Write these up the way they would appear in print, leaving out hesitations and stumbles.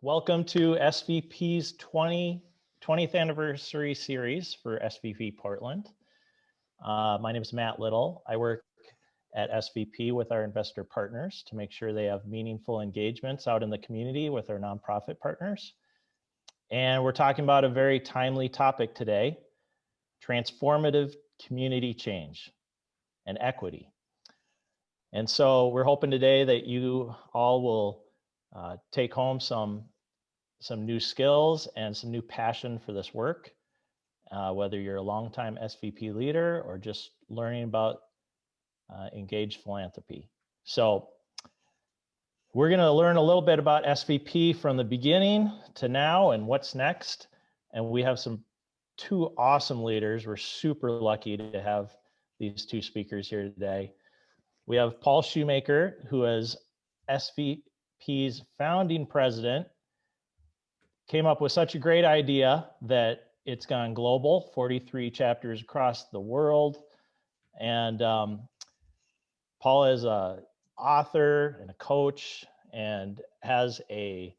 Welcome to SVP's 20th anniversary series for SVP Portland. My name is Matt Little. I work at SVP with our investor partners to make sure they have meaningful engagements out in the community with our nonprofit partners. And we're talking about a very timely topic today, transformative community change and equity. And so we're hoping today that you all will take home some new skills and some new passion for this work, whether you're a longtime SVP leader or just learning about engaged philanthropy. So we're going to learn a little bit about SVP from the beginning to now and what's next. And we have two awesome leaders. We're super lucky to have these two speakers here today. We have Paul Shoemaker, who is SVP's founding president, came up with such a great idea that it's gone global, 43 chapters across the world. And Paul is an author and a coach and has a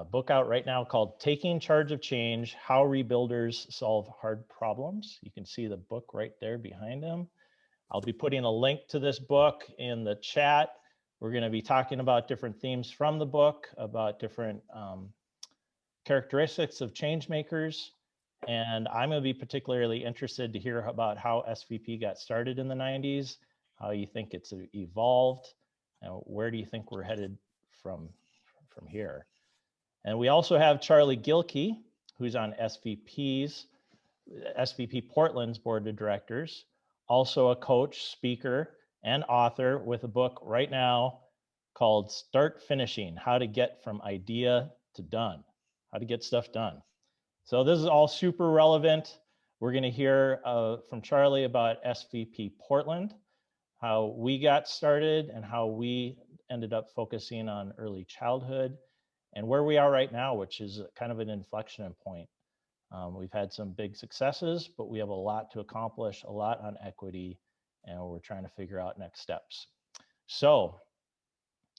book out right now called Taking Charge of Change, How Rebuilders Solve Hard Problems. You can see the book right there behind him. I'll be putting a link to this book in the chat. We're going to be talking about different themes from the book, about different characteristics of change makers. And I'm going to be particularly interested to hear about how SVP got started in the 90s, how you think it's evolved, and where do you think we're headed from here. And we also have Charlie Gilkey, who's on SVP Portland's board of directors, also a coach, speaker, and author with a book right now called Start Finishing, How to Get from Idea to Done. How to get stuff done. So this is all super relevant. We're going to hear from Charlie about SVP Portland, how we got started and how we ended up focusing on early childhood and where we are right now, which is kind of an inflection point. We've had some big successes, but we have a lot to accomplish, a lot on equity, and we're trying to figure out next steps. So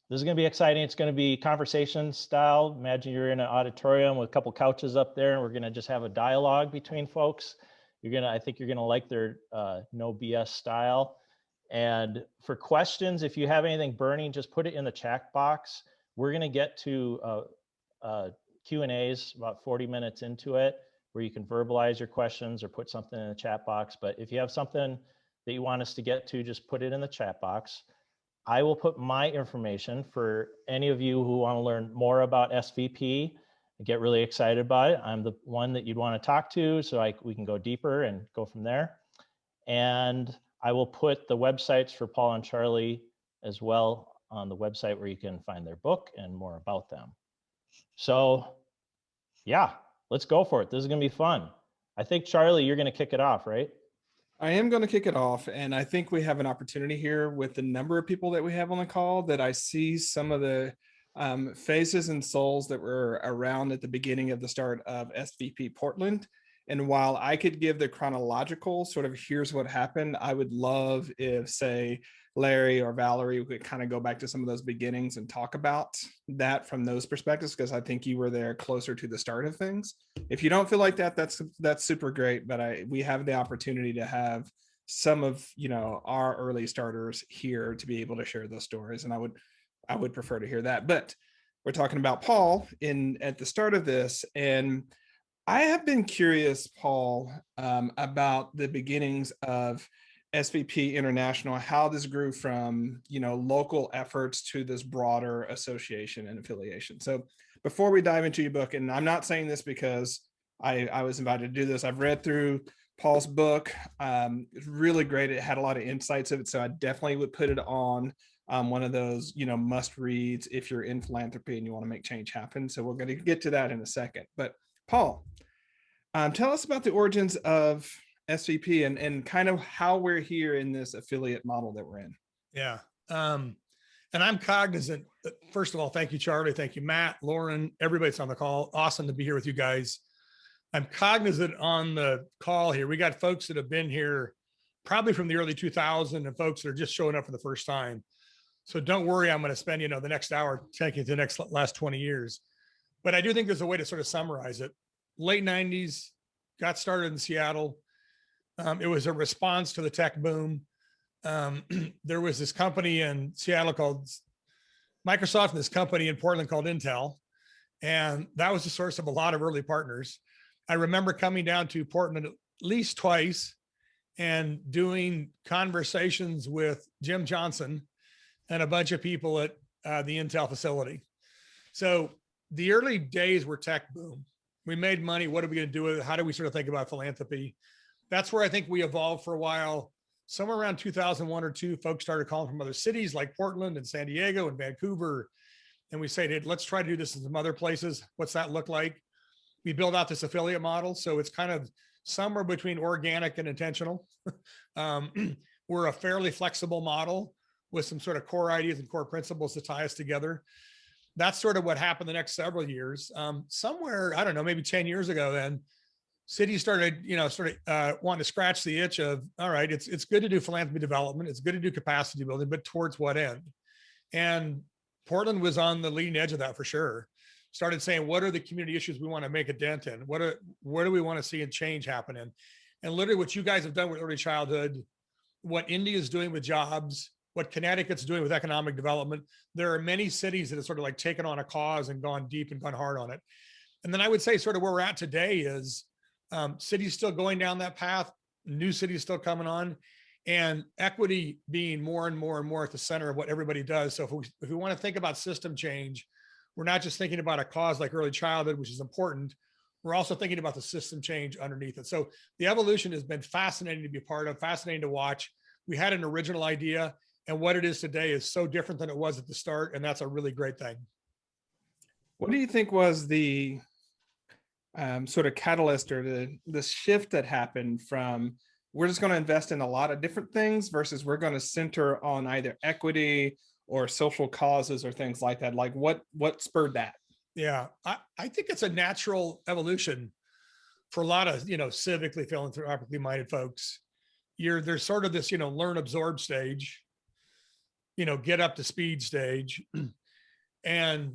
this is going to be exciting. It's going to be conversation style. Imagine you're in an auditorium with a couple couches up there, and we're going to just have a dialogue between folks. I think you're going to like their no BS style. And for questions, if you have anything burning, just put it in the chat box. We're going to get to Q&As about 40 minutes into it, where you can verbalize your questions or put something in the chat box. But if you have something that you want us to get to, just put it in the chat box. I will put my information for any of you who want to learn more about SVP and get really excited about it. I'm the one that you'd want to talk to, so we can go deeper and go from there. And I will put the websites for Paul and Charlie as well on the website where you can find their book and more about them. So yeah, let's go for it. This is going to be fun. I think, Charlie, you're going to kick it off, right? I am going to kick it off, and I think we have an opportunity here with the number of people that we have on the call that I see some of the faces and souls that were around at the beginning of the start of SVP Portland. And while I could give the chronological sort of here's what happened, I would love if, say, Larry or Valerie could kind of go back to some of those beginnings and talk about that from those perspectives, because I think you were there closer to the start of things. If you don't feel like that, that's super great. But we have the opportunity to have some of our early starters here to be able to share those stories, and I would prefer to hear that. But we're talking about Paul at the start of this, and I have been curious, Paul, about the beginnings of SVP International, how this grew from, local efforts to this broader association and affiliation. So before we dive into your book, and I'm not saying this because I was invited to do this, I've read through Paul's book. It's really great. It had a lot of insights of it. So I definitely would put it on one of those, must reads if you're in philanthropy and you want to make change happen. So we're going to get to that in a second. But Paul, tell us about the origins of SVP and kind of how we're here in this affiliate model that we're in. Yeah. And I'm cognizant. First of all, thank you, Charlie. Thank you, Matt, Lauren, everybody that's on the call. Awesome to be here with you guys. I'm cognizant on the call here. We got folks that have been here probably from the early 2000s and folks that are just showing up for the first time. So don't worry, I'm going to spend, the next hour taking to the last 20 years. but I do think there's a way to sort of summarize it. Late 90s, got started in Seattle. It was a response to the tech boom. There was this company in Seattle called Microsoft and this company in Portland called Intel. And that was the source of a lot of early partners. I remember coming down to Portland at least twice and doing conversations with Jim Johnson and a bunch of people at the Intel facility. So the early days were tech boom. We made money. What are we going to do with it? How do we sort of think about philanthropy? That's where I think we evolved for a while. Somewhere around 2001 or two, folks started calling from other cities like Portland and San Diego and Vancouver. And we said, hey, let's try to do this in some other places. What's that look like? We build out this affiliate model. So it's kind of somewhere between organic and intentional. We're a fairly flexible model with some sort of core ideas and core principles to tie us together. That's sort of what happened the next several years. Somewhere, I don't know, maybe 10 years ago then, cities started, wanting to scratch the itch of, all right, it's good to do philanthropy development. It's good to do capacity building, but towards what end? And Portland was on the leading edge of that for sure. Started saying, what are the community issues we want to make a dent in? What do we want to see and change happen in? And literally what you guys have done with early childhood, what India is doing with jobs, what Connecticut's doing with economic development. There are many cities that have sort of like taken on a cause and gone deep and gone hard on it. And then I would say sort of where we're at today is cities still going down that path, new cities still coming on, and equity being more and more and more at the center of what everybody does. So if we want to think about system change, we're not just thinking about a cause like early childhood, which is important. We're also thinking about the system change underneath it. So the evolution has been fascinating to be a part of, fascinating to watch. We had an original idea, and what it is today is so different than it was at the start. And that's a really great thing. What do you think was the sort of catalyst or the shift that happened from we're just going to invest in a lot of different things versus we're going to center on either equity or social causes or things like that? Like what spurred that? Yeah, I think it's a natural evolution for a lot of, civically, philanthropically minded folks. There's sort of this, learn, absorb stage, get up to speed stage and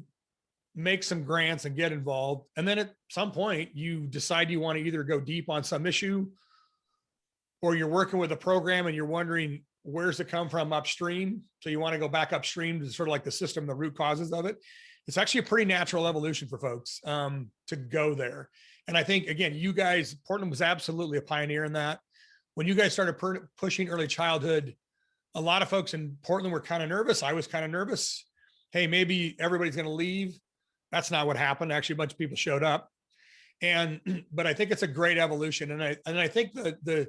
make some grants and get involved. And then at some point you decide you want to either go deep on some issue or you're working with a program and you're wondering, where's it come from upstream? So you want to go back upstream to sort of like the system, the root causes of it. It's actually a pretty natural evolution for folks to go there. And I think, again, you guys, Portland was absolutely a pioneer in that. When you guys started pushing early childhood, a lot of folks in Portland were kind of nervous. I was kind of nervous. Hey, maybe everybody's going to leave. That's not what happened. Actually, a bunch of people showed up. But I think it's a great evolution. And I think the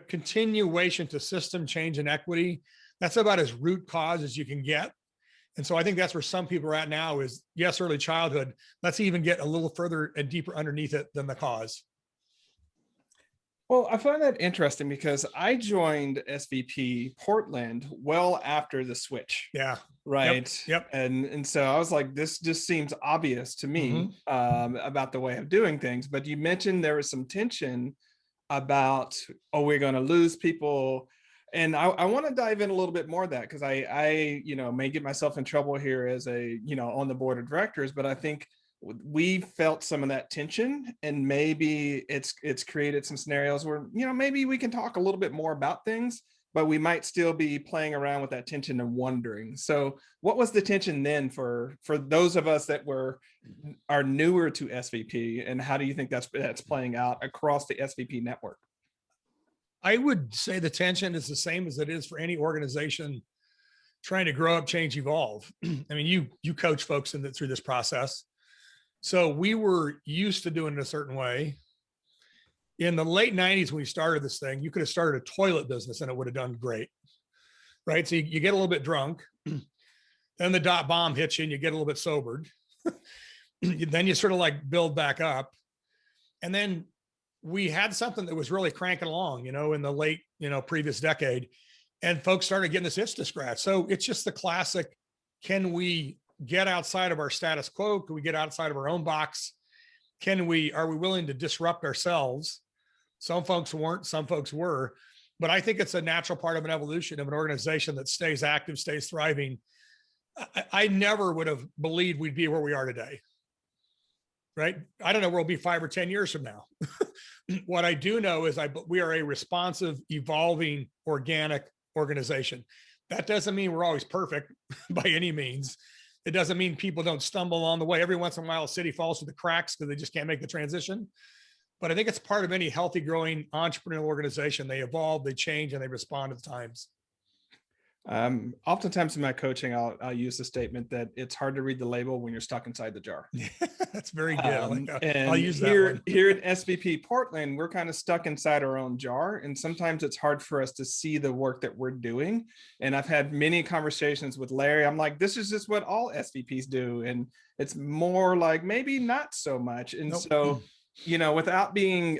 continuation to system change and equity, that's about as root cause as you can get. And so I think that's where some people are at now is, yes, early childhood. Let's even get a little further and deeper underneath it than the cause. Well, I find that interesting because I joined SVP Portland well after the switch. Yeah. Right. Yep. And so I was like, this just seems obvious to me about the way of doing things. But you mentioned there was some tension about, we're going to lose people. And I want to dive in a little bit more of that because I may get myself in trouble here as on the board of directors, but I think we felt some of that tension and maybe it's created some scenarios where, maybe we can talk a little bit more about things, but we might still be playing around with that tension and wondering. So what was the tension then for those of us that are newer to SVP, and how do you think that's playing out across the SVP network? I would say the tension is the same as it is for any organization trying to grow up, change, evolve. I mean, you coach folks through this process. So we were used to doing it a certain way. In the late 90s, when we started this thing, you could have started a toilet business and it would have done great, right? So you get a little bit drunk, then the dot bomb hits you and you get a little bit sobered. Then you sort of like build back up. And then we had something that was really cranking along, in the late, previous decade, and folks started getting this itch to scratch. So it's just the classic, can we get outside of our status quo? Can we get outside of our own box? Are we willing to disrupt ourselves? Some folks weren't, some folks were, but I think it's a natural part of an evolution of an organization that stays active, stays thriving. I never would have believed we'd be where we are today. right? I don't know where we'll be 5 or 10 years from now. What I do know is we are a responsive, evolving, organic organization. That doesn't mean we're always perfect by any means. It doesn't mean people don't stumble along the way. Every once in a while, a city falls through the cracks because they just can't make the transition. But I think it's part of any healthy, growing entrepreneurial organization. They evolve, they change, and they respond to the times. Oftentimes in my coaching, I'll use the statement that it's hard to read the label when you're stuck inside the jar. That's very good. And I'll use that one. Here at SVP Portland, we're kind of stuck inside our own jar. And sometimes it's hard for us to see the work that we're doing. And I've had many conversations with Larry. I'm like, this is just what all SVPs do. And it's more like maybe not so much. And so, you know, without being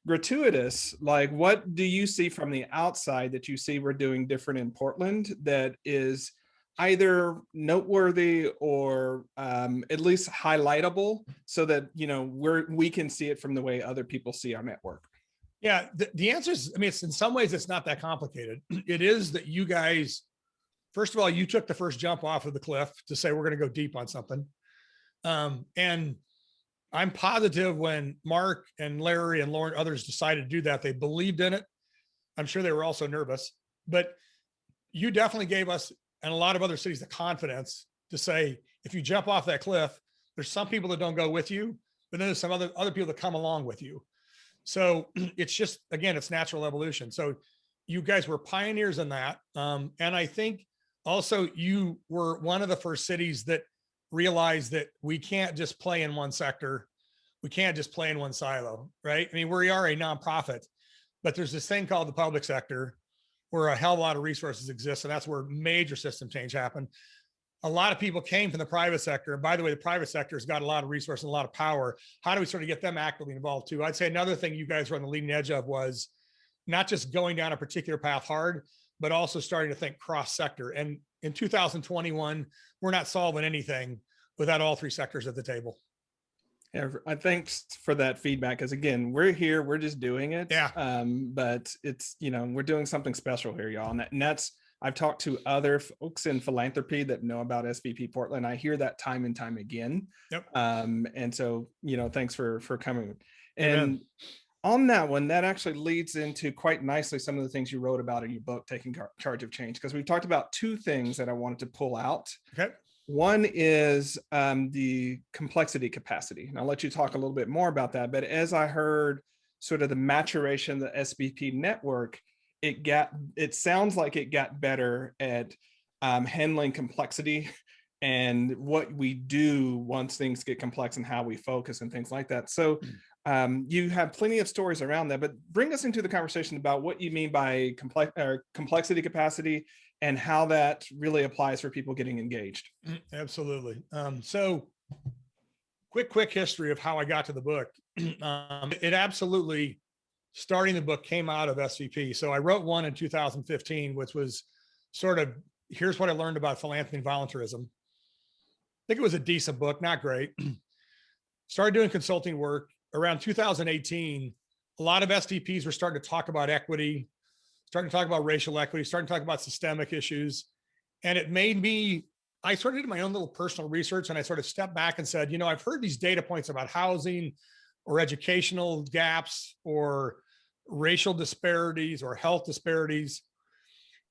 gratuitous, like what do you see from the outside that you see we're doing different in Portland that is either noteworthy or at least highlightable so that, you know, we can see it from the way other people see our network? Yeah, the answer is, I mean, it's in some ways it's not that complicated. It is that you guys, first of all, you took the first jump off of the cliff to say we're going to go deep on something. And I'm positive when Mark and Larry and Lauren, others decided to do that, they believed in it. I'm sure they were also nervous, but you definitely gave us and a lot of other cities the confidence to say, if you jump off that cliff, there's some people that don't go with you, but then there's some other people that come along with you. So it's just, again, it's natural evolution. So you guys were pioneers in that. And I think also you were one of the first cities that realize that we can't just play in one sector. We can't just play in one silo, right? I mean, we are a nonprofit, but there's this thing called the public sector where a hell of a lot of resources exist. And that's where major system change happened. A lot of people came from the private sector. And by the way, the private sector has got a lot of resources and a lot of power. How do we sort of get them actively involved too? I'd say another thing you guys were on the leading edge of was not just going down a particular path hard, but also starting to think cross sector. And in 2021, we're not solving anything without all three sectors at the table. Yeah, thanks for that feedback. Because again, we're here, we're just doing it. Yeah. But it's, you know, we're doing something special here, y'all. And that's, I've talked to other folks in philanthropy that know about SVP Portland. I hear that time and time again. Yep. And so, you know, thanks for coming. And Amen. On that one, that actually leads into quite nicely some of the things you wrote about in your book, Taking Charge of Change, because we've talked about two things that I wanted to pull out. Okay. One is the complexity capacity. And I'll let you talk a little bit more about that. But as I heard sort of the maturation of the SVP network, it sounds like it got better at handling complexity and what we do once things get complex and how we focus and things like that. So you have plenty of stories around that, but bring us into the conversation about what you mean by complexity capacity and how that really applies for people getting engaged. Absolutely. So quick history of how I got to the book. It absolutely, starting the book came out of SVP. So I wrote one in 2015, which was sort of, here's what I learned about philanthropy and volunteerism. I think it was a decent book, not great. Started doing consulting work. Around 2018, a lot of SVPs were starting to talk about equity, starting to talk about racial equity, starting to talk about systemic issues. And it made me, I sort of did my own little personal research, and I sort of stepped back and said, you know, I've heard these data points about housing or educational gaps or racial disparities or health disparities.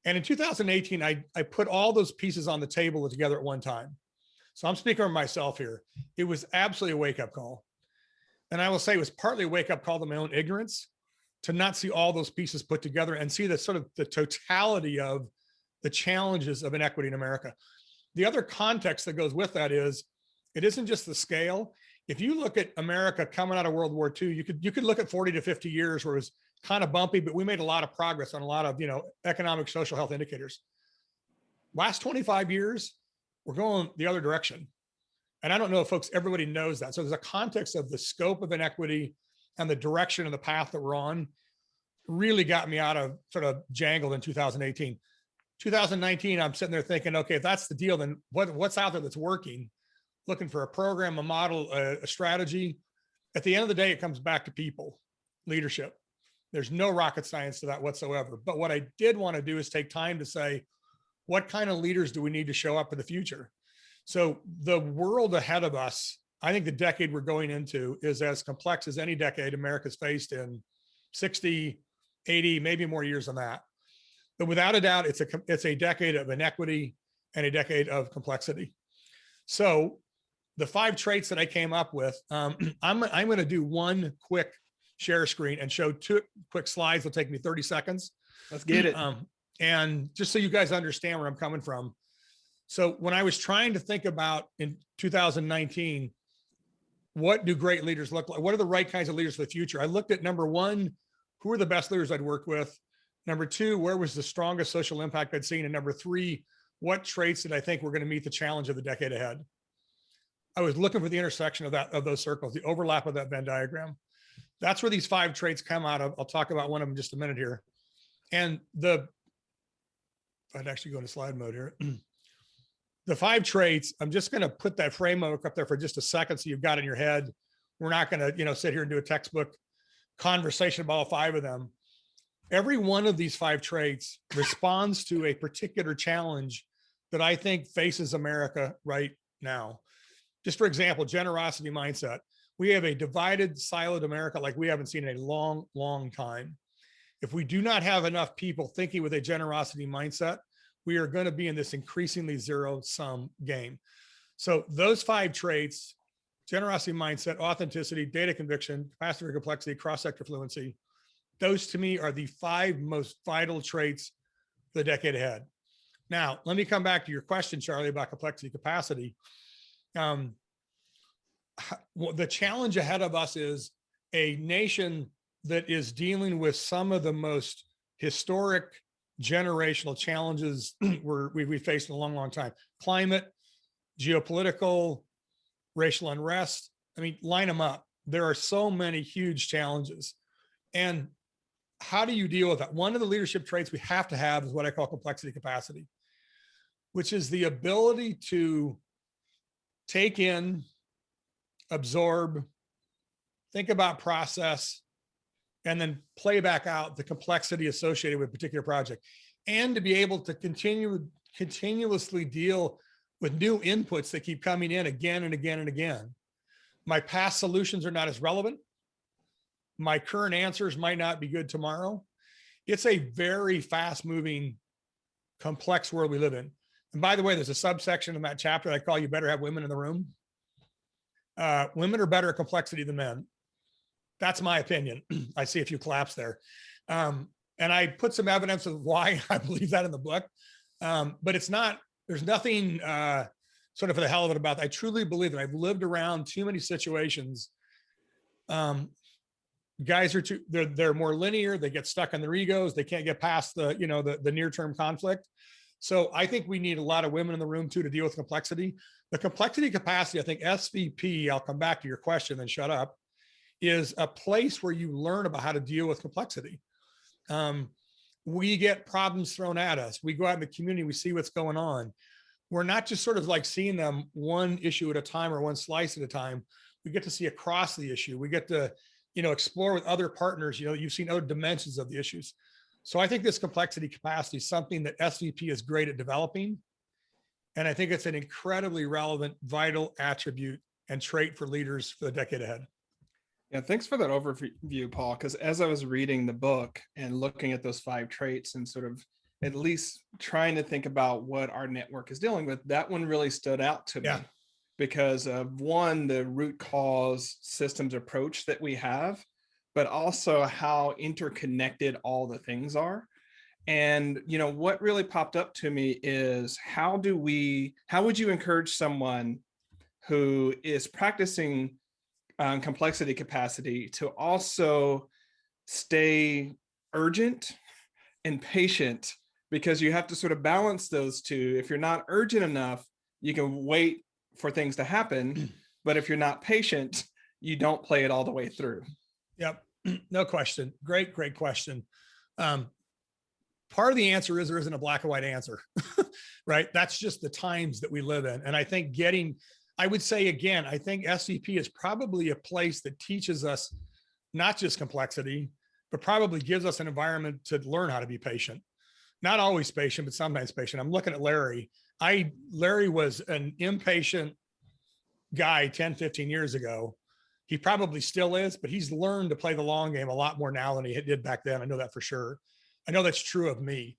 And in 2018, I put all those pieces on the table together at one time. So I'm speaking for myself here. It was absolutely a wake-up call. And I will say it was partly a wake-up call to my own ignorance, to not see all those pieces put together and see the sort of the totality of the challenges of inequity in America. The other context that goes with that is, it isn't just the scale. If you look at America coming out of World War II, you could look at 40 to 50 years where it was kind of bumpy, but we made a lot of progress on a lot of, you know, economic, social health indicators. Last 25 years, we're going the other direction. And I don't know if everybody knows that. So there's a context of the scope of inequity and the direction and the path that we're on really got me out of sort of jangled in 2018. 2019, I'm sitting there thinking, okay, if that's the deal, then what's out there that's working? Looking for a program, a model, a strategy. At the end of the day, it comes back to people, leadership. There's no rocket science to that whatsoever. But what I did want to do is take time to say, what kind of leaders do we need to show up for the future? So the world ahead of us I think the decade we're going into is as complex as any decade America's faced in 60, 80, maybe more years than that. But without a doubt, it's a decade of inequity and a decade of complexity. So the 5 traits that I came up with, I'm going to do one quick share screen and show 2 quick slides. It'll take me 30 seconds. Let's get it. And just so you guys understand where I'm coming from. So when I was trying to think about in 2019, what do great leaders look like? What are the right kinds of leaders for the future? I looked at number 1, who are the best leaders I'd worked with? Number 2, where was the strongest social impact I'd seen? And number 3, what traits did I think were going to meet the challenge of the decade ahead? I was looking for the intersection of those circles, the overlap of that Venn diagram. That's where these 5 traits come out of. I'll talk about one of them in just a minute here. And I'd actually go into slide mode here. The 5 traits, I'm just going to put that framework up there for just a second so you've got it in your head. We're not going to, sit here and do a textbook conversation about all 5 of them. Every one of these 5 traits responds to a particular challenge that I think faces America right now. Just for example, generosity mindset. We have a divided, siloed America like we haven't seen in a long, long time. If we do not have enough people thinking with a generosity mindset, we are going to be in this increasingly zero-sum game. So those 5 traits, generosity mindset, authenticity, data conviction, capacity for complexity, cross-sector fluency, those to me are the 5 most vital traits for the decade ahead. Now, let me come back to your question, Charlie, about complexity capacity. The challenge ahead of us is a nation that is dealing with some of the most historic generational challenges we've faced in a long, long time. Climate, geopolitical, racial unrest. I mean, line them up. There are so many huge challenges. And how do you deal with that? One of the leadership traits we have to have is what I call complexity capacity, which is the ability to take in, absorb, think about process, and then play back out the complexity associated with a particular project, and to be able to continuously deal with new inputs that keep coming in again and again and again. My past solutions are not as relevant. My current answers might not be good tomorrow. It's a very fast moving, complex world we live in. And by the way, there's a subsection in that chapter that I call "You Better Have Women in the Room." Women are better at complexity than men. That's my opinion. I see a few claps there. And I put some evidence of why I believe that in the book. But it's not, there's nothing sort of for the hell of it about that. I truly believe that. I've lived around too many situations. Guys are they're more linear. They get stuck on their egos. They can't get past the near-term conflict. So I think we need a lot of women in the room too to deal with complexity. The complexity capacity, I think SVP, I'll come back to your question and shut up, is a place where you learn about how to deal with complexity. We get problems thrown at us. We go out in the community, we see what's going on. We're not just sort of like seeing them one issue at a time or one slice at a time. We get to see across the issue. We get to, explore with other partners. You've seen other dimensions of the issues. So I think this complexity capacity is something that SVP is great at developing. And I think it's an incredibly relevant, vital attribute and trait for leaders for the decade ahead. Yeah, thanks for that overview, Paul, because as I was reading the book and looking at those 5 traits and sort of at least trying to think about what our network is dealing with, that one really stood out to me because of one, the root cause systems approach that we have, but also how interconnected all the things are. And, what really popped up to me is how would you encourage someone who is practicing complexity capacity to also stay urgent and patient, because you have to sort of balance those two. If you're not urgent enough, you can wait for things to happen. But if you're not patient, you don't play it all the way through. Yep. No question. Great question. Part of the answer is there isn't a black and white answer, right? That's just the times that we live in. And I think I would say again, I think SVP is probably a place that teaches us not just complexity, but probably gives us an environment to learn how to be patient. Not always patient, but sometimes patient. I'm looking at Larry. Larry was an impatient guy 10, 15 years ago. He probably still is, but he's learned to play the long game a lot more now than he did back then. I know that for sure. I know that's true of me.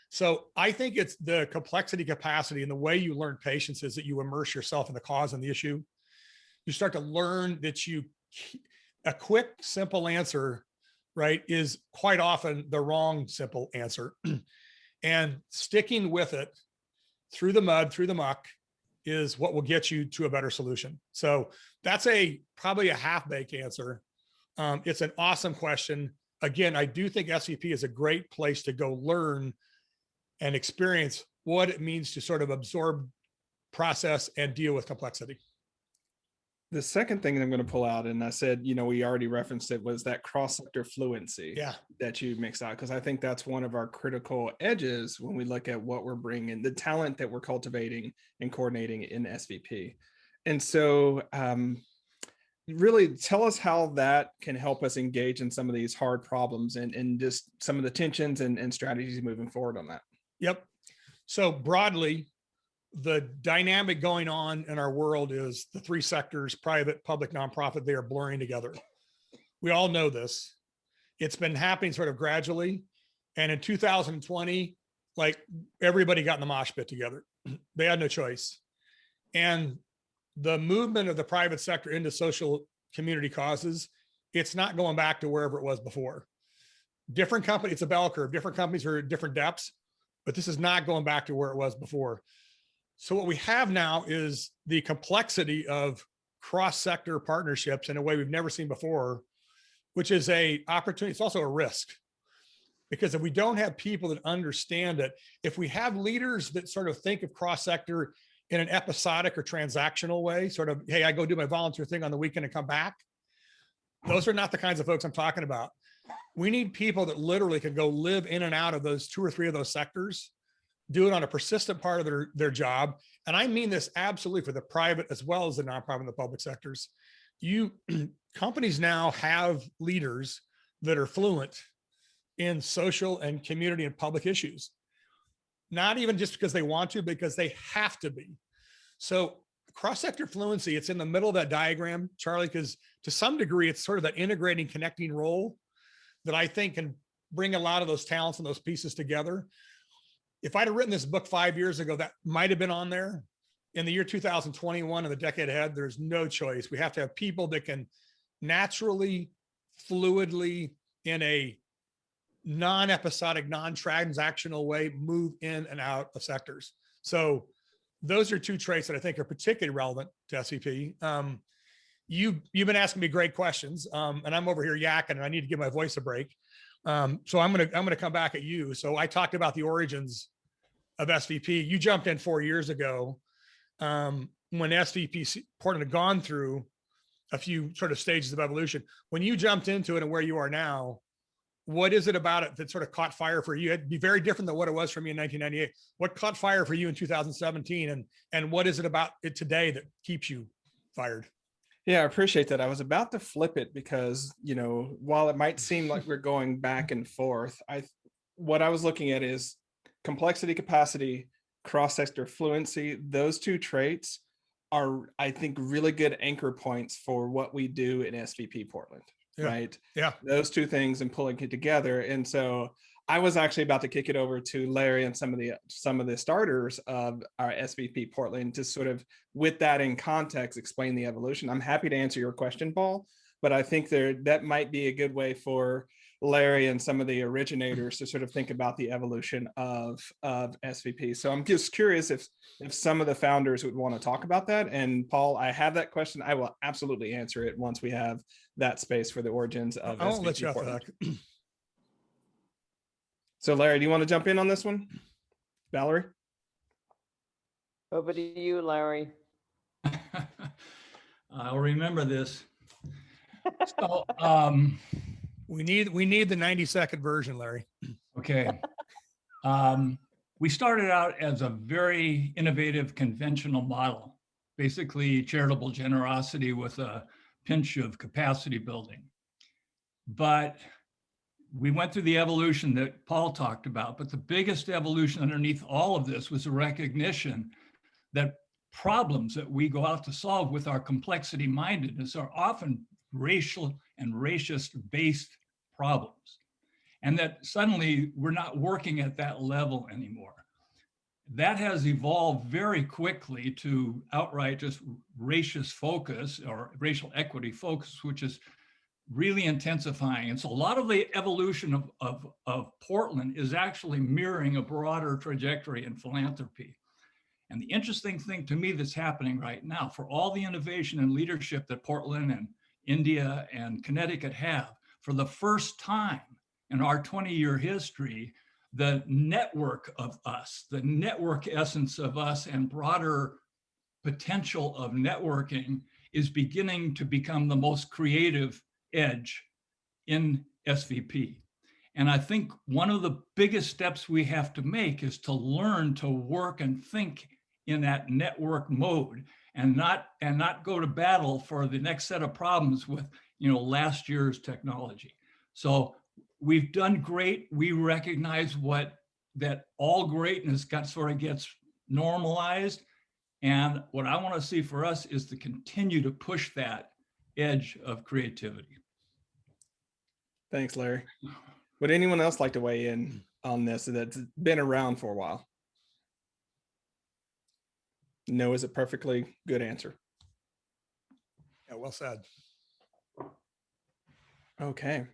So I think it's the complexity capacity and the way you learn patience is that you immerse yourself in the cause and the issue. You start to learn that a quick, simple answer, right, is quite often the wrong simple answer. And sticking with it through the mud, through the muck, is what will get you to a better solution. So that's probably a half-baked answer. It's an awesome question. Again, I do think SVP is a great place to go learn and experience what it means to sort of absorb, process, and deal with complexity. The second thing that I'm going to pull out, and I said, we already referenced it, was that cross-sector fluency that you mixed out, because I think that's one of our critical edges when we look at what we're bringing, the talent that we're cultivating and coordinating in SVP. And so really tell us how that can help us engage in some of these hard problems and just some of the tensions and strategies moving forward on that. Yep. So broadly, the dynamic going on in our world is the three sectors, private, public, nonprofit, they are blurring together. We all know this. It's been happening sort of gradually. And in 2020, like everybody got in the mosh pit together. They had no choice. And the movement of the private sector into social community causes, it's not going back to wherever it was before. Different companies, it's a bell curve. Different companies are at different depths, but this is not going back to where it was before. So what we have now is the complexity of cross-sector partnerships in a way we've never seen before, which is an opportunity. It's also a risk, because if we don't have people that understand it, if we have leaders that sort of think of cross-sector in an episodic or transactional way, sort of, hey, I go do my volunteer thing on the weekend and come back. Those are not the kinds of folks I'm talking about. We need people that literally can go live in and out of those 2 or 3 of those sectors, do it on a persistent part of their job. And I mean this absolutely for the private as well as the nonprofit and the public sectors. Companies now have leaders that are fluent in social and community and public issues, not even just because they want to, because they have to be. So cross-sector fluency, it's in the middle of that diagram, Charlie, because to some degree, it's sort of that integrating, connecting role that I think can bring a lot of those talents and those pieces together. If I'd have written this book 5 years ago, that might have been on there. In the year 2021 and the decade ahead, there's no choice. We have to have people that can naturally, fluidly, in a non-episodic, non-transactional way, move in and out of sectors. So those are 2 traits that I think are particularly relevant to SVP. You've been asking me great questions, and I'm over here yakking, and I need to give my voice a break. So I'm gonna come back at you. So I talked about the origins of SVP. You jumped in 4 years ago when SVP Portland had gone through a few sort of stages of evolution. When you jumped into it and where you are now, what is it about it that sort of caught fire for you? It'd be very different than what it was for me in 1998. What caught fire for you in 2017, and what is it about it today that keeps you fired? Yeah, I appreciate that. I was about to flip it because, while it might seem like we're going back and forth, what I was looking at is complexity, capacity, cross-sector fluency. Those 2 traits are, I think, really good anchor points for what we do in SVP Portland, right? Yeah. Those 2 things and pulling it together. And so I was actually about to kick it over to Larry and some of the starters of our SVP Portland to sort of, with that in context, explain the evolution. I'm happy to answer your question, Paul, but I think that might be a good way for Larry and some of the originators to sort of think about the evolution of SVP. So I'm just curious if some of the founders would want to talk about that. And Paul, I have that question. I will absolutely answer it once we have that space for the origins of I won't SVP let you off Portland. the hook. So Larry, do you want to jump in on this one? Valerie? Over to you, Larry. I'll remember this. So, We need the 90-second version, Larry. okay. We started out as a very innovative conventional model, basically charitable generosity with a pinch of capacity building. But we went through the evolution that Paul talked about, but the biggest evolution underneath all of this was a recognition that problems that we go out to solve with our complexity mindedness are often racial and racist-based problems. And that suddenly we're not working at that level anymore. That has evolved very quickly to outright just racist focus or racial equity focus, which is really intensifying. And so a lot of the evolution of Portland is actually mirroring a broader trajectory in philanthropy. And the interesting thing to me that's happening right now, for all the innovation and leadership that Portland and India and Connecticut have, for the first time in our 20-year history, the network of us, the network essence of us and broader potential of networking is beginning to become the most creative edge in SVP. And I think one of the biggest steps we have to make is to learn to work and think in that network mode and not go to battle for the next set of problems with, last year's technology. So we've done great. We recognize that all greatness gets normalized. And what I want to see for us is to continue to push that edge of creativity. Thanks, Larry. Would anyone else like to weigh in on this that's been around for a while? No is a perfectly good answer. Yeah, well said. Okay.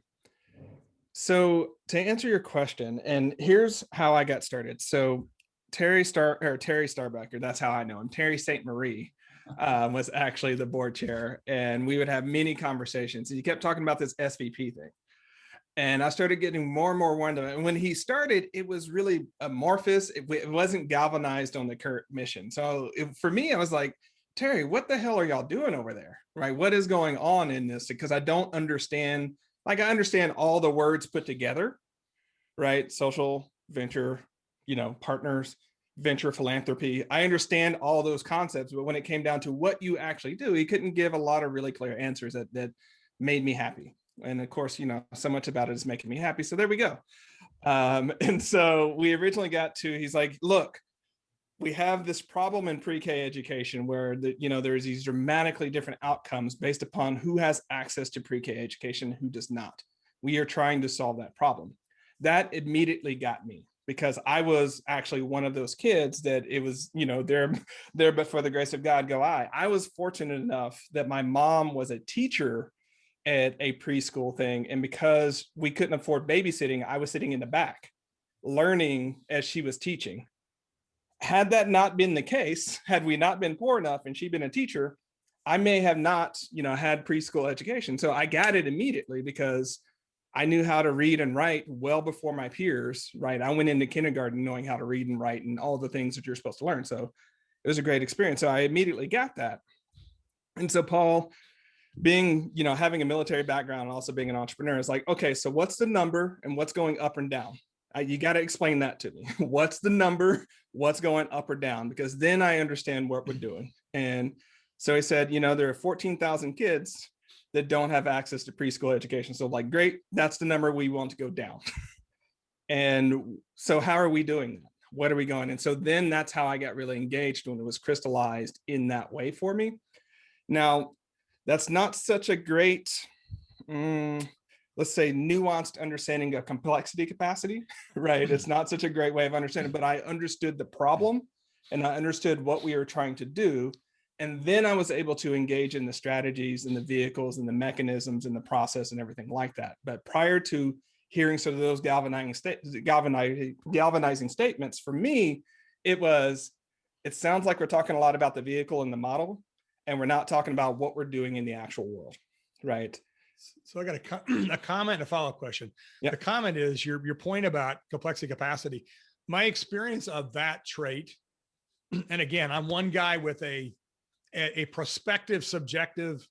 So to answer your question, and here's how I got started. So Terry Starbucker, that's how I know him. Terry St. Marie was actually the board chair, and we would have many conversations. And he kept talking about this SVP thing. And I started getting more and more wondered. And when he started, it was really amorphous. It wasn't galvanized on the current mission. So for me, I was like, Terry, what the hell are y'all doing over there? Right? What is going on in this? Because I don't understand. Like, I understand all the words put together, right? Social, venture, partners, venture, philanthropy. I understand all those concepts, but when it came down to what you actually do, he couldn't give a lot of really clear answers that made me happy. And of course, so much about it is making me happy. So there we go. And so we originally got to, he's like, look, we have this problem in pre-K education where there's these dramatically different outcomes based upon who has access to pre-K education and who does not. We are trying to solve that problem. That immediately got me, because I was actually one of those kids that it was, there, but for the grace of God, go I. I was fortunate enough that my mom was a teacher at a preschool thing. And because we couldn't afford babysitting, I was sitting in the back learning as she was teaching. Had that not been the case, had we not been poor enough and she'd been a teacher, I may have not, had preschool education. So I got it immediately because I knew how to read and write well before my peers, right? I went into kindergarten knowing how to read and write and all the things that you're supposed to learn. So it was a great experience. So I immediately got that. And so Paul, being, having a military background and also being an entrepreneur, is like, okay, so what's the number and what's going up and down? You got to explain that to me. What's the number? What's going up or down? Because then I understand what we're doing. And so he said, there are 14,000 kids that don't have access to preschool education. So like, great, that's the number we want to go down. And so how are we doing that? What are we going? And so then that's how I got really engaged, when it was crystallized in that way for me. Now, that's not such a great, let's say, nuanced understanding of complexity capacity, right? It's not such a great way of understanding, but I understood the problem and I understood what we were trying to do. And then I was able to engage in the strategies and the vehicles and the mechanisms and the process and everything like that. But prior to hearing sort of those galvanizing statements, for me, it sounds like we're talking a lot about the vehicle and the model, and we're not talking about what we're doing in the actual world, right? So I got a comment and a follow-up question. Yep. The comment is your point about complexity capacity. My experience of that trait, and again, I'm one guy with a prospective, subjective,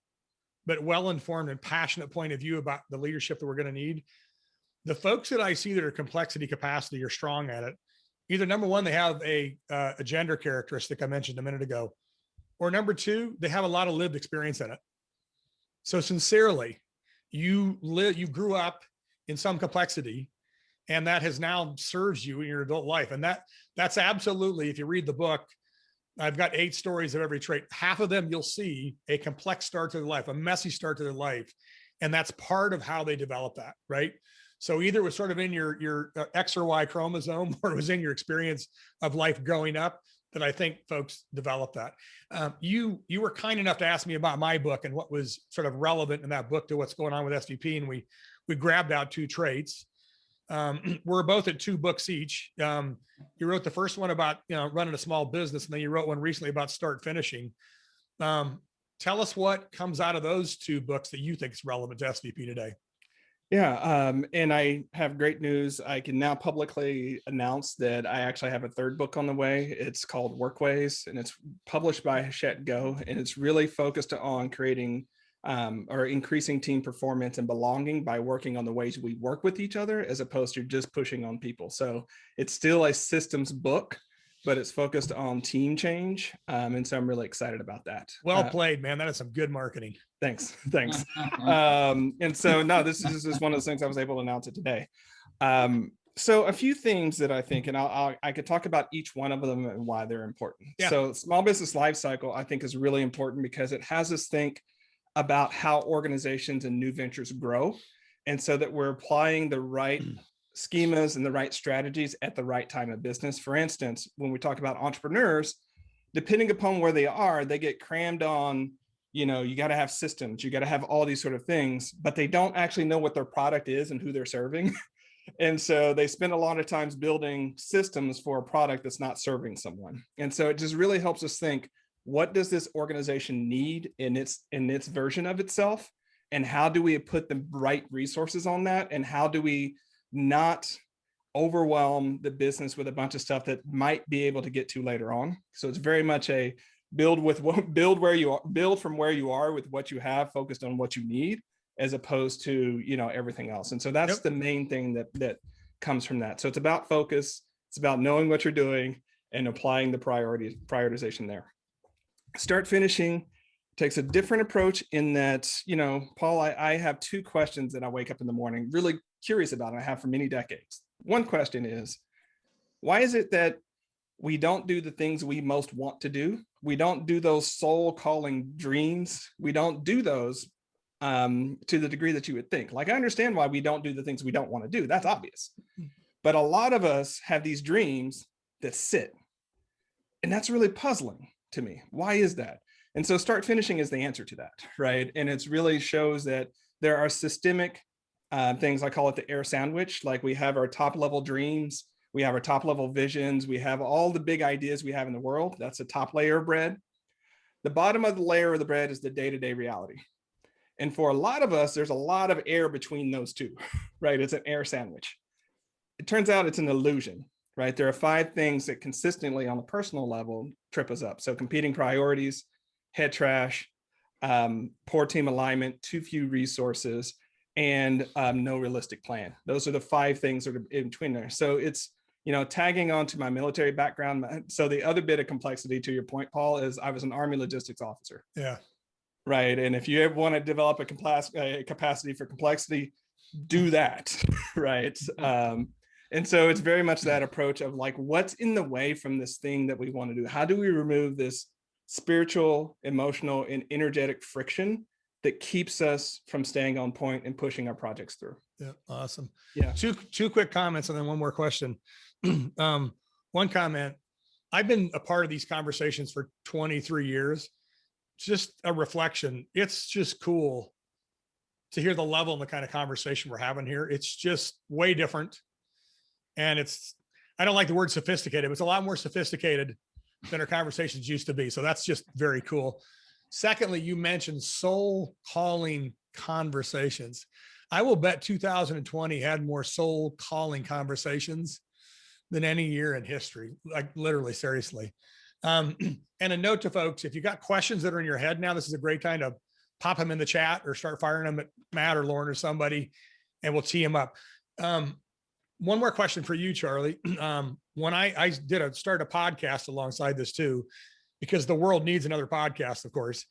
but well-informed and passionate point of view about the leadership that we're going to need. The folks that I see that are complexity capacity are strong at it. Either number one, they have a gender characteristic I mentioned a minute ago, or number two, they have a lot of lived experience in it. So sincerely, you grew up in some complexity, and that has now served you in your adult life. And that's absolutely, if you read the book, I've got 8 stories of every trait. Half of them you'll see a complex start to their life, a messy start to their life. And that's part of how they develop that, right? So either it was sort of in your X or Y chromosome, or it was in your experience of life growing up, that I think folks develop that. You were kind enough to ask me about my book and what was sort of relevant in that book to what's going on with SVP. And we grabbed out 2 traits. We're both at 2 books each. You wrote the first one about, running a small business, and then you wrote one recently about start finishing. Tell us what comes out of those 2 books that you think is relevant to SVP today. Yeah, and I have great news. I can now publicly announce that I actually have a 3rd book on the way. It's called Workways, and it's published by Hachette Go, and it's really focused on creating or increasing team performance and belonging by working on the ways we work with each other, as opposed to just pushing on people. So it's still a systems book, but it's focused on team change. And so I'm really excited about that. Well played, man. That is some good marketing. Thanks. And so, no, this is just one of those things I was able to announce it today. So a few things that I think, and I could talk about each one of them and why they're important. Yeah. So small business life cycle, I think, is really important because it has us think about how organizations and new ventures grow. And so that we're applying the right schemas and the right strategies at the right time of business. For instance, when we talk about entrepreneurs, depending upon where they are, they get crammed on, you got to have systems, you got to have all these sort of things, but they don't actually know what their product is and who they're serving. And so they spend a lot of times building systems for a product that's not serving someone. And so it just really helps us think, what does this organization need in its version of itself? And how do we put the right resources on that? And how do we not overwhelm the business with a bunch of stuff that might be able to get to later on? So it's very much a build from where you are with what you have, focused on what you need, as opposed to, everything else. And so that's the main thing that comes from that. So it's about focus. It's about knowing what you're doing and applying the prioritization there. Start finishing takes a different approach in that, Paul, I have 2 questions that I wake up in the morning really curious about, and I have for many decades. One question is, why is it that we don't do the things we most want to do? We don't do those soul calling dreams. We don't do those to the degree that you would think. Like, I understand why we don't do the things we don't want to do. That's obvious. But a lot of us have these dreams that sit. And that's really puzzling to me. Why is that? And so start finishing is the answer to that, right? And it really shows that there are systemic things. I call it the air sandwich. Like, we have our top level dreams, we have our top level visions, we have all the big ideas we have in the world. That's the top layer of bread. The bottom of the layer of the bread is the day-to-day reality. And for a lot of us, there's a lot of air between those 2, right? It's an air sandwich. It turns out it's an illusion, right? There are 5 things that consistently on a personal level trip us up. So competing priorities, head trash, poor team alignment, too few resources, and no realistic plan. Those are the 5 things that are in between there. So it's, tagging on to my military background. So the other bit of complexity, to your point, Paul, is I was an Army logistics officer. Yeah. Right. And if you ever want to develop a capacity for complexity, do that. Right. And so it's very much that approach of like, what's in the way from this thing that we want to do? How do we remove this spiritual, emotional, and energetic friction that keeps us from staying on point and pushing our projects through? Yeah. Awesome. Yeah. Two quick comments and then one more question. One comment, I've been a part of these conversations for 23 years. Just a reflection. It's just cool to hear the level and the kind of conversation we're having here. It's just way different. And I don't like the word sophisticated, but it's a lot more sophisticated than our conversations used to be. So that's just very cool. Secondly, you mentioned soul calling conversations. I will bet 2020 had more soul calling conversations than any year in history, like literally, seriously. And a note to folks, if you got questions that are in your head now, this is a great time to pop them in the chat or start firing them at Matt or Lauren or somebody, and we'll tee them up. One more question for you, Charlie. When I started a podcast alongside this too, because the world needs another podcast, of course.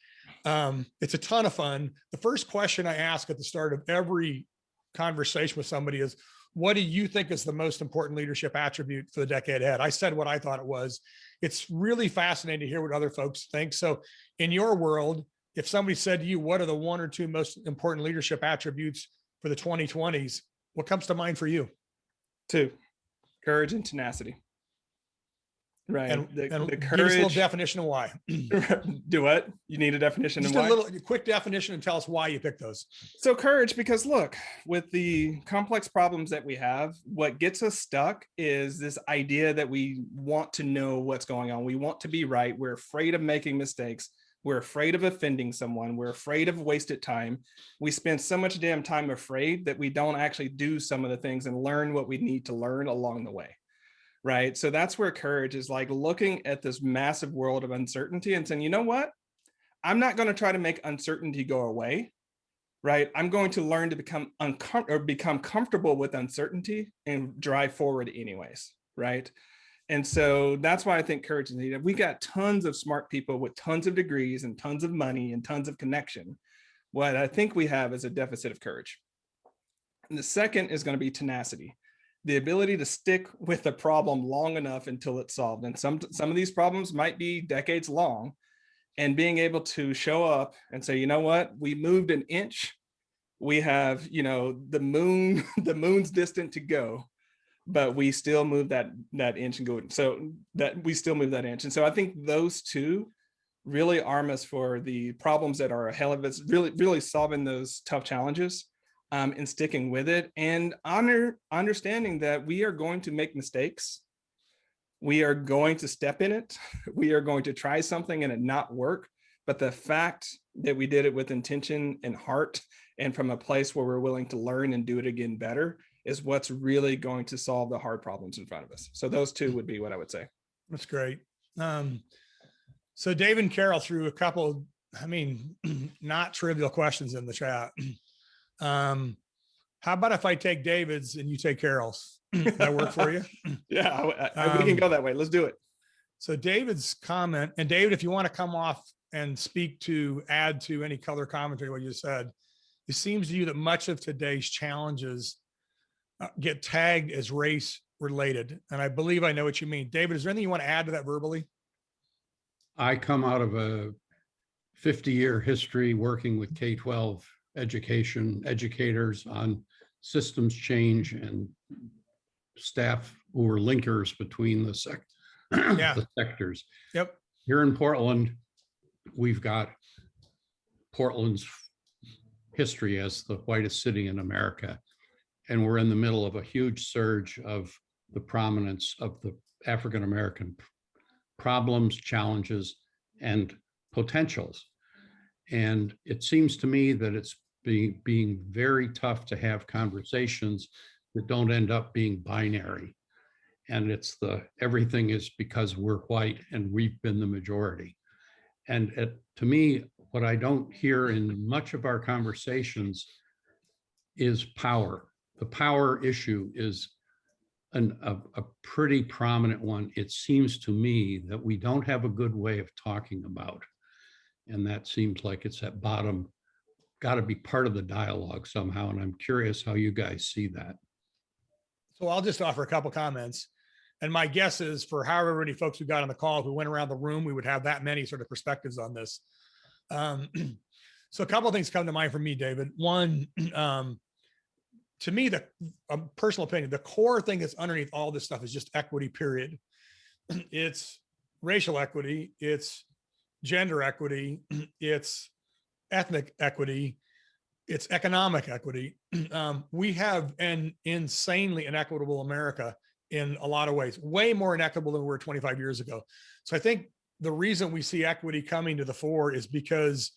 It's a ton of fun. The first question I ask at the start of every conversation with somebody is, what do you think is the most important leadership attribute for the decade ahead? I said what I thought it was. It's really fascinating to hear what other folks think. So in your world, if somebody said to you, what are the 1 or 2 most important leadership attributes for the 2020s? What comes to mind for you? 2, courage and tenacity. Right. And the give us a courage. little definition of why. Do what? You need a definition Just of a why? little quick definition and tell us why you picked those. So courage, because look, with the complex problems that we have, what gets us stuck is this idea that we want to know what's going on. We want to be right. We're afraid of making mistakes. We're afraid of offending someone. We're afraid of wasted time. We spend so much damn time afraid that we don't actually do some of the things and learn what we need to learn along the way. Right. So that's where courage is, like looking at this massive world of uncertainty and saying, you know what? I'm not going to try to make uncertainty go away. Right. I'm going to learn to become comfortable with uncertainty and drive forward anyways. Right. And so that's why I think courage is needed. We got tons of smart people with tons of degrees and tons of money and tons of connection. What I think we have is a deficit of courage. And the second is going to be tenacity. The ability to stick with a problem long enough until it's solved. And some of these problems might be decades long, and being able to show up and say, you know what, we moved an inch. We have, the moon's distant to go, but we still move that inch and go. So that we still move that inch. And so I think those 2 really arm us for the problems that are ahead of us, really solving those tough challenges. And sticking with it, and understanding that we are going to make mistakes. We are going to step in it. We are going to try something and it not work. But the fact that we did it with intention and heart and from a place where we're willing to learn and do it again better is what's really going to solve the hard problems in front of us. So those 2 would be what I would say. That's great. So Dave and Carol threw a couple, not trivial questions in the chat. How about if I take David's and you take Carol's? That work for you? Yeah, we can go that way. Let's do it. So David's comment, and David, if you want to come off and add to any color commentary what you said, it seems to you that much of today's challenges get tagged as race related. And I believe I know what you mean. David, is there anything you want to add to that verbally? I come out of a 50-year history working with K-12 educators on systems change and staff who are linkers between the sectors. Yep. Here in Portland, we've got Portland's history as the whitest city in America. And we're in the middle of a huge surge of the prominence of the African-American problems, challenges, and potentials. And it seems to me that it's being very tough to have conversations that don't end up being binary. And it's everything is because we're white and we've been the majority. And to me, what I don't hear in much of our conversations is power. The power issue is a pretty prominent one. It seems to me that we don't have a good way of talking about. And that seems like it's at bottom, got to be part of the dialogue somehow. And I'm curious how you guys see that. So I'll just offer a couple comments. And my guess is for however many folks who got on the call, if we went around the room, we would have that many sort of perspectives on this. So a couple of things come to mind for me, David. One, to me, the personal opinion, the core thing that's underneath all this stuff is just equity, period. It's racial equity, it's gender equity, it's ethnic equity, it's economic equity. We have an insanely inequitable America in a lot of ways, way more inequitable than we were 25 years ago. So I think the reason we see equity coming to the fore is because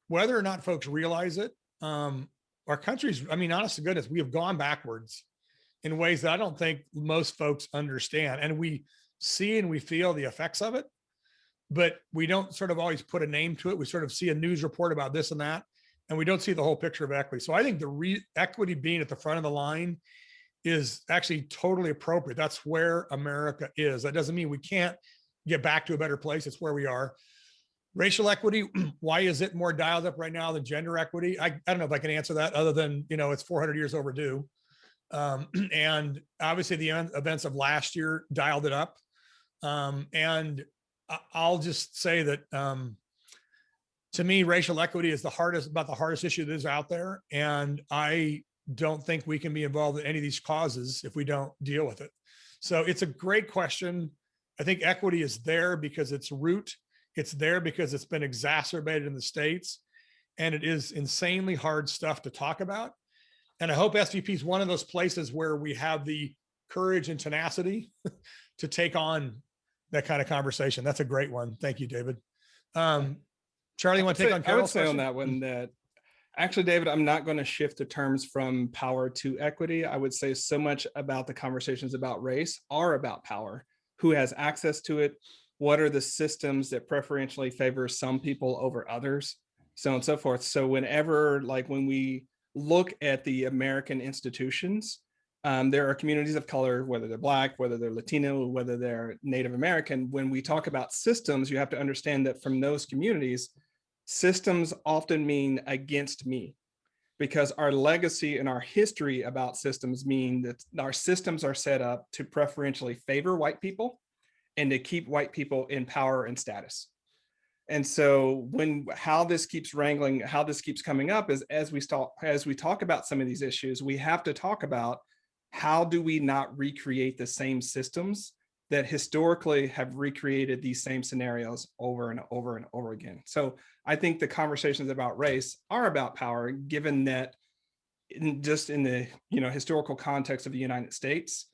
whether or not folks realize it, our country's, honest to goodness, we have gone backwards in ways that I don't think most folks understand. And we see and we feel the effects of it, but we don't sort of always put a name to it. We sort of see a news report about this and that, and we don't see the whole picture of equity. So I think the equity being at the front of the line is actually totally appropriate. That's where America is. That doesn't mean we can't get back to a better place. It's where we are. Racial equity, why is it more dialed up right now than gender equity? I don't know if I can answer that other than, it's 400 years overdue. And obviously the events of last year dialed it up. And I'll just say that to me, racial equity is about the hardest issue that is out there. And I don't think we can be involved in any of these causes if we don't deal with it. So it's a great question. I think equity is there because it's root. It's there because it's been exacerbated in the States. And it is insanely hard stuff to talk about. And I hope SVP is one of those places where we have the courage and tenacity to take on that kind of conversation. That's a great one. Thank you, David. Charlie, you want to take on Carol's question? I would say on that one that actually, David, I'm not going to shift the terms from power to equity. I would say so much about the conversations about race are about power. Who has access to it? What are the systems that preferentially favor some people over others? So on and so forth. So whenever, like when we look at the American institutions, there are communities of color, whether they're Black, whether they're Latino, whether they're Native American. When we talk about systems, you have to understand that from those communities, systems often mean against me, because our legacy and our history about systems mean that our systems are set up to preferentially favor white people and to keep white people in power and status. And so how this keeps coming up is as we talk about some of these issues, we have to talk about how do we not recreate the same systems that historically have recreated these same scenarios over and over and over again. So I think the conversations about race are about power, given that in the historical context of the United States,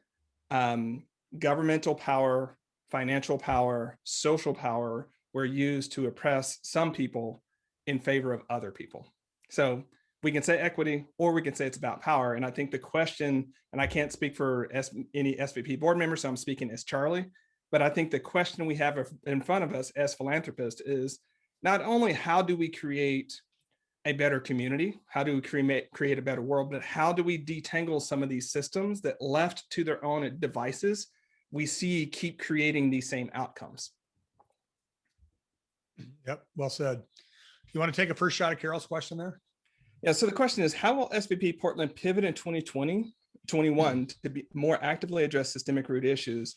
governmental power, financial power, social power were used to oppress some people in favor of other people. So we can say equity, or we can say it's about power. And I think the question, and I can't speak for any SVP board member, so I'm speaking as Charlie, but I think the question we have in front of us as philanthropists is not only how do we create a better community, how do we create a better world, but how do we detangle some of these systems that left to their own devices, we see keep creating these same outcomes. Yep, well said. You want to take a first shot at Carol's question there? Yeah, so the question is, how will SVP Portland pivot in 2021 to be more actively address systemic root issues,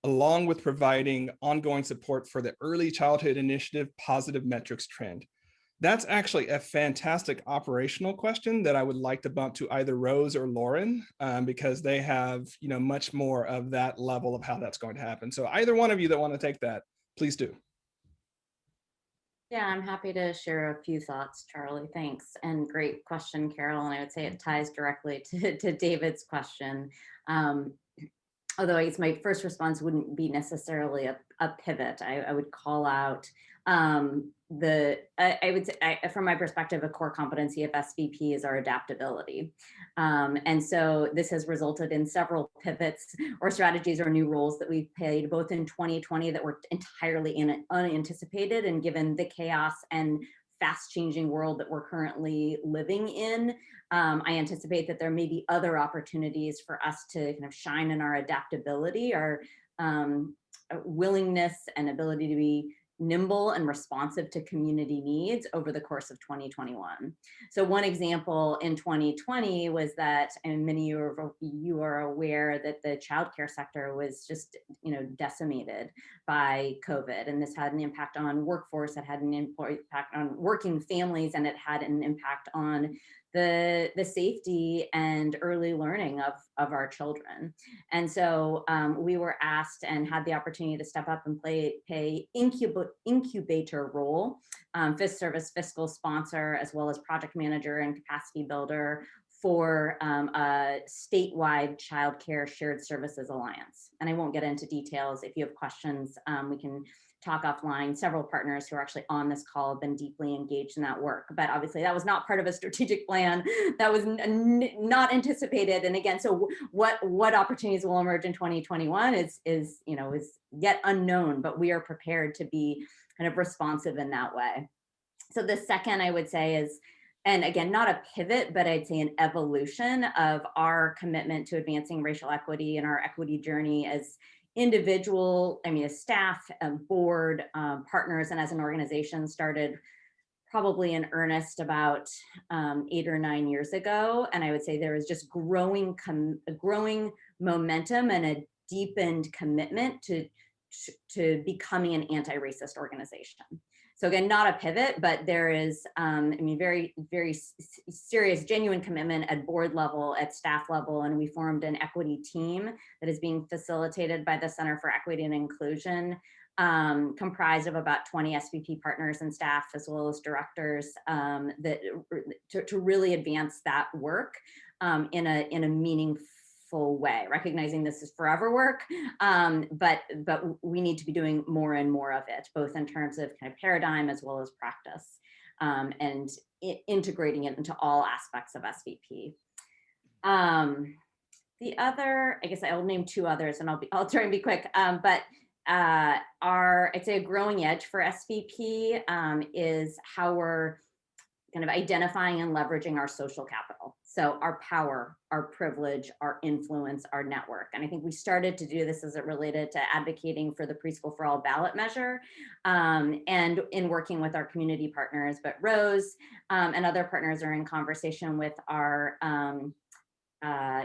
along with providing ongoing support for the early childhood initiative positive metrics trend? That's actually a fantastic operational question that I would like to bump to either Rose or Lauren, because they have much more of that level of how that's going to happen. So either one of you that want to take that, please do. Yeah, I'm happy to share a few thoughts, Charlie. Thanks. And great question, Carol. And I would say it ties directly to David's question. Although I guess my first response wouldn't be necessarily a pivot. I would call out I would say, from my perspective, a core competency of SVP is our adaptability. And so this has resulted in several pivots or strategies or new roles that we've played both in 2020 that were entirely unanticipated, and given the chaos and fast changing world that we're currently living in, I anticipate that there may be other opportunities for us to kind of shine in our adaptability, our willingness and ability to be nimble and responsive to community needs over the course of 2021. So one example in 2020 was that, and many of you are aware that the childcare sector was just, decimated by COVID. And this had an impact on workforce, it had an impact on working families, and it had an impact on the safety and early learning of our children. And so we were asked and had the opportunity to step up and play incubator role, service fiscal sponsor, as well as project manager and capacity builder for a statewide childcare shared services alliance. And I won't get into details. If you have questions, we can talk offline. Several partners who are actually on this call have been deeply engaged in that work, but obviously that was not part of a strategic plan. That was not anticipated. And again, so what opportunities will emerge in 2021 is yet unknown, but we are prepared to be kind of responsive in that way. So the second I would say is, and again, not a pivot, but I'd say an evolution of our commitment to advancing racial equity and our equity journey as as staff, board, partners, and as an organization started probably in earnest about 8 or 9 years ago. And I would say there is just growing momentum and a deepened commitment to becoming an anti-racist organization. So again, not a pivot, but there is, I mean, very, very serious, genuine commitment at board level, at staff level, and we formed an equity team that is being facilitated by the Center for Equity and Inclusion, comprised of about 20 SVP partners and staff, as well as directors, to really advance that work in a meaningful way, recognizing this is forever work, but we need to be doing more and more of it, both in terms of kind of paradigm as well as practice, and integrating it into all aspects of SVP. The other, I guess I'll name 2 others, and I'll try and be quick, but I'd say a growing edge for SVP is how we're kind of identifying and leveraging our social capital. So our power, our privilege, our influence, our network. And I think we started to do this as it related to advocating for the Preschool for All ballot measure, and in working with our community partners, but Rose and other partners are in conversation with our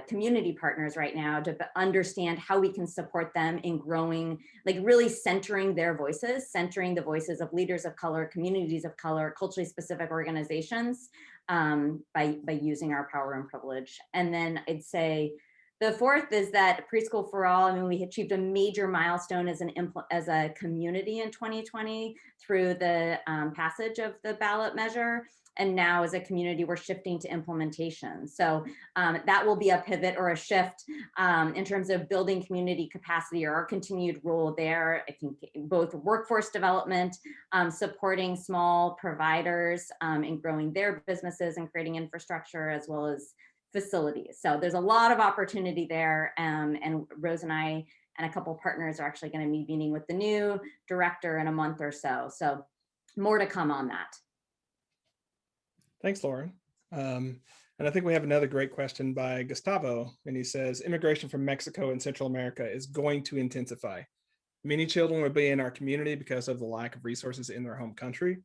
community partners right now to understand how we can support them in growing, like really centering their voices, centering the voices of leaders of color, communities of color, culturally specific organizations, by using our power and privilege. And then I'd say the fourth is that Preschool for All, I mean, we achieved a major milestone as a community in 2020 through the passage of the ballot measure. And now as a community, we're shifting to implementation. So that will be a pivot or a shift in terms of building community capacity, or our continued role there. I think both workforce development, supporting small providers in growing their businesses and creating infrastructure, as well as facilities. So there's a lot of opportunity there. And Rose and I and a couple of partners are actually going to be meeting with the new director in a month or so. So more to come on that. Thanks, Lauren. And I think we have another great question by Gustavo, and he says, immigration from Mexico and Central America is going to intensify. Many children will be in our community because of the lack of resources in their home country.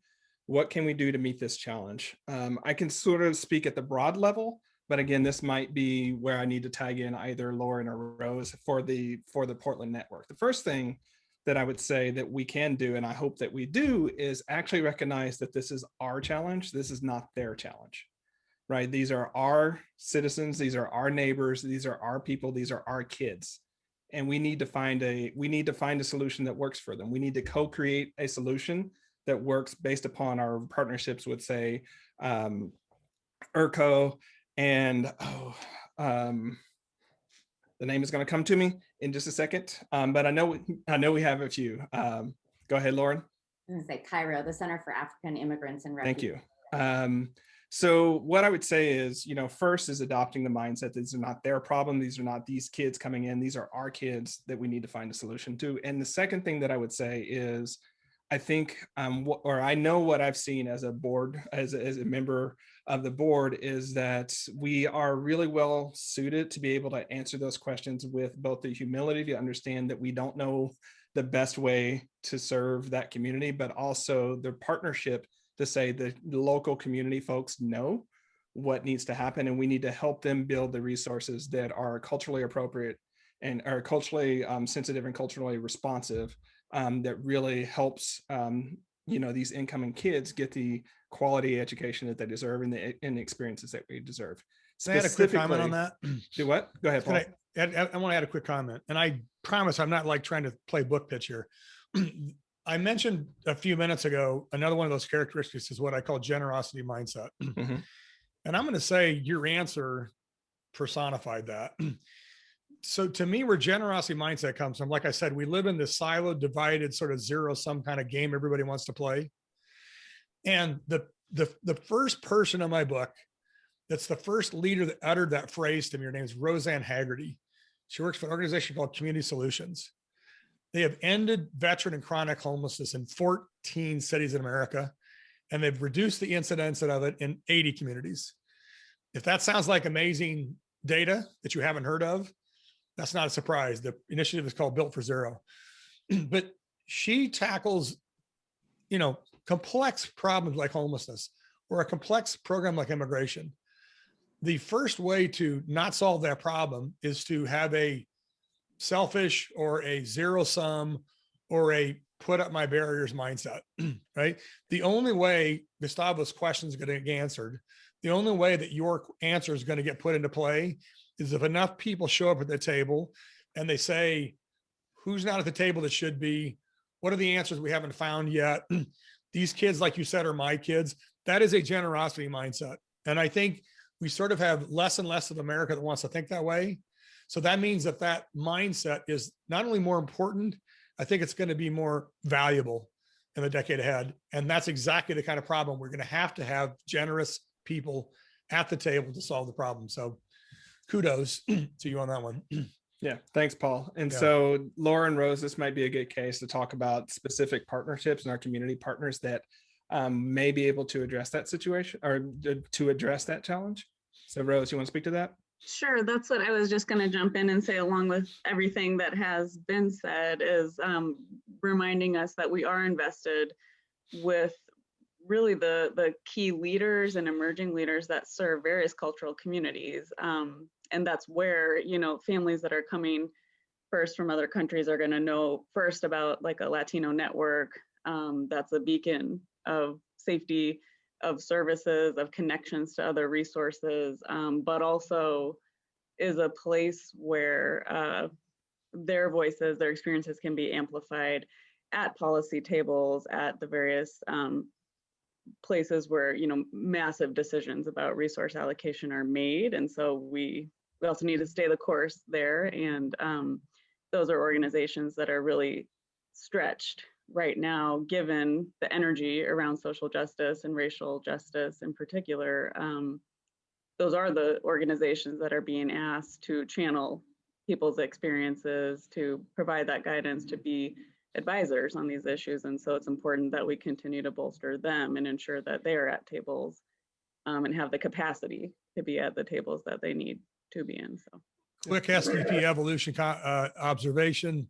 What can we do to meet this challenge? I can sort of speak at the broad level, but again, this might be where I need to tag in either Lauren or Rose for the Portland network. The first thing that I would say that we can do, and I hope that we do, is actually recognize that this is our challenge. This is not their challenge, right? These are our citizens. These are our neighbors. These are our people. These are our kids. And we need to find a solution that works for them. We need to co-create a solution that works based upon our partnerships with, say, ERCO and, the name is going to come to me in just a second, but I know we have a few. Go ahead, Lauren. I'm going to say Cairo, the Center for African Immigrants and Refugees. Thank you. So what I would say is, first is adopting the mindset that these are not their problem. These are not these kids coming in. These are our kids that we need to find a solution to. And the second thing that I would say is, I think, I know what I've seen as a board, as a member of the board, is that we are really well suited to be able to answer those questions with both the humility to understand that we don't know the best way to serve that community, but also the partnership to say the local community folks know what needs to happen, and we need to help them build the resources that are culturally appropriate and are culturally sensitive and culturally responsive, that really helps these incoming kids get the quality education that they deserve and the experiences that we deserve. Can I add a quick comment on that? Do what? Go ahead, Paul. I want to add a quick comment, and I promise I'm not like trying to play book pitch here. I mentioned a few minutes ago, another one of those characteristics is what I call generosity mindset. Mm-hmm. And I'm going to say your answer personified that. So to me, where generosity mindset comes from, like I said, we live in this siloed, divided, sort of zero-sum kind of game everybody wants to play. And the first person in my book, that's the first leader that uttered that phrase to me, her name is Roseanne Haggerty. She works for an organization called Community Solutions. They have ended veteran and chronic homelessness in 14 cities in America, and they've reduced the incidence of it in 80 communities. If that sounds like amazing data that you haven't heard of, that's not a surprise. The initiative is called Built for Zero. But she tackles, complex problems like homelessness or a complex program like immigration, the first way to not solve that problem is to have a selfish or a zero sum or a put up my barriers mindset, right? The only way Gustavo's question is going to get answered, the only way that your answer is going to get put into play is if enough people show up at the table and they say, who's not at the table that should be? What are the answers we haven't found yet? These kids, like you said, are my kids. That is a generosity mindset. And I think we sort of have less and less of America that wants to think that way. So that means that that mindset is not only more important, I think it's going to be more valuable in the decade ahead. And that's exactly the kind of problem we're going to have generous people at the table to solve the problem. So kudos to you on that one. Yeah, thanks, Paul. And Yeah. so Laura and Rose, this might be a good case to talk about specific partnerships and our community partners that may be able to address that situation or to address that challenge. So Rose, you want to speak to that? Sure, that's what I was just going to jump in and say, along with everything that has been said, is reminding us that we are invested with really the key leaders and emerging leaders that serve various cultural communities. And that's where, you know, families that are coming first from other countries are going to know first about like a Latino network that's a beacon of safety, of services, of connections to other resources, but also is a place where their voices, their experiences can be amplified at policy tables, at the various places where, you know, massive decisions about resource allocation are made. And so we also need to stay the course there. And those are organizations that are really stretched right now, given the energy around social justice and racial justice in particular. Those are the organizations that are being asked to channel people's experiences, to provide that guidance, to be advisors on these issues. And so it's important that we continue to bolster them and ensure that they are at tables and have the capacity to be at the tables that they need to be in. So Quick SVP evolution observation.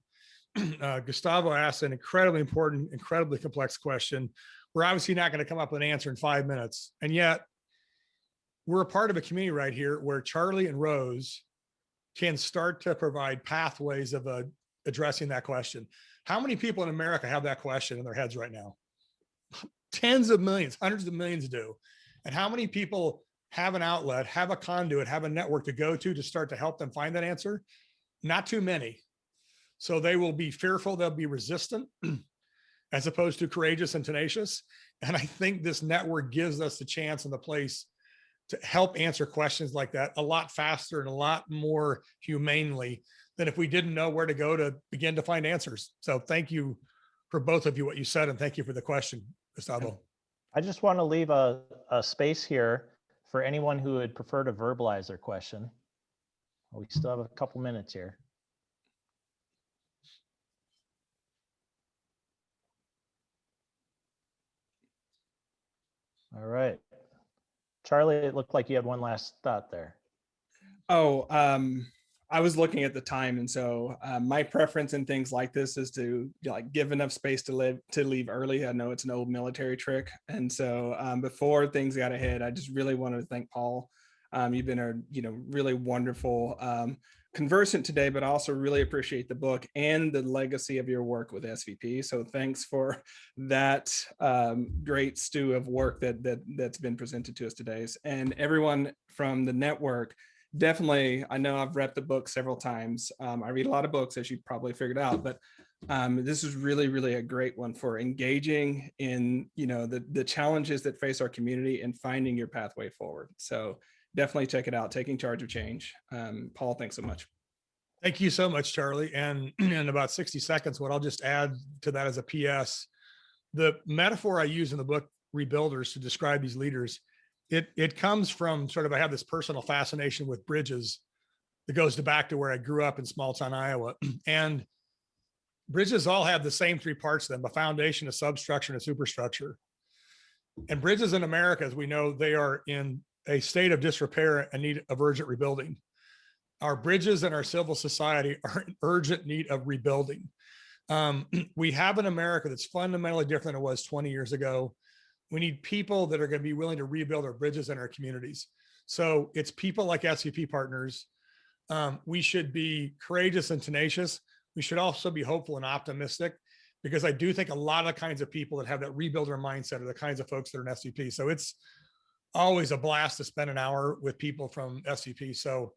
Gustavo asked an incredibly important, incredibly complex question. We're obviously not going to come up with an answer in 5 minutes. And yet we're a part of a community right here where Charlie and Rose can start to provide pathways of addressing that question. How many people in America have that question in their heads right now? Tens of millions, hundreds of millions do. And how many people have an outlet, have a conduit, have a network to go to start to help them find that answer? Not too many. So they will be fearful, they'll be resistant, as opposed to courageous and tenacious. And I think this network gives us the chance and the place to help answer questions like that a lot faster and a lot more humanely than if we didn't know where to go to begin to find answers. So thank you for both of you, what you said, and thank you for the question, Gustavo. I just want to leave a space here for anyone who would prefer to verbalize their question. We still have a couple minutes here. All right. Charlie, it looked like you had one last thought there. Oh, I was looking at the time, and so my preference in things like this is to give enough space to leave early. I know it's an old military trick, and so before things got ahead, I just really wanted to thank Paul. You've been a really wonderful conversant today, but I also really appreciate the book and the legacy of your work with SVP. So thanks for that great stew of work that's been presented to us today. And everyone from the network, definitely, I know I've read the book several times. I read a lot of books, as you probably figured out, but this is really, really a great one for engaging in the challenges that face our community and finding your pathway forward. So definitely check it out, Taking Charge of Change. Paul, thanks so much. Thank you so much, Charlie. And in about 60 seconds, what I'll just add to that as a PS, the metaphor I use in the book, Rebuilders, to describe these leaders, it comes from sort of, I have this personal fascination with bridges that goes back to where I grew up in small town Iowa. And bridges all have the same three parts to them: a foundation, a substructure, and a superstructure. And bridges in America, as we know, they are in a state of disrepair and need of urgent rebuilding. Our bridges and our civil society are in urgent need of rebuilding. We have an America that's fundamentally different than it was 20 years ago. We need people that are going to be willing to rebuild our bridges in our communities. So it's people like SVP partners. We should be courageous and tenacious. We should also be hopeful and optimistic, because I do think a lot of the kinds of people that have that rebuilder mindset are the kinds of folks that are in SVP. So it's always a blast to spend an hour with people from SVP. So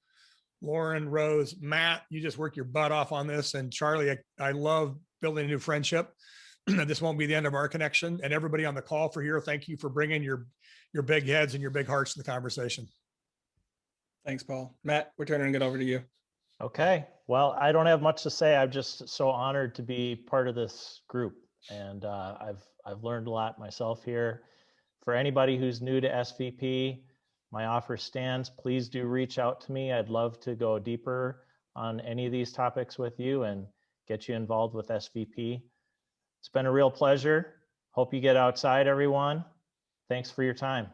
Lauren, Rose, Matt, you just work your butt off on this. And Charlie, I love building a new friendship. This won't be the end of our connection. And everybody on the call for here, thank you for bringing your big heads and your big hearts to the conversation. Thanks, Paul. Matt, we're turning it over to you. Okay. Well, I don't have much to say. I'm just so honored to be part of this group, and I've learned a lot myself here. For anybody who's new to SVP, my offer stands. Please do reach out to me. I'd love to go deeper on any of these topics with you and get you involved with SVP. It's been a real pleasure. Hope you get outside, everyone. Thanks for your time.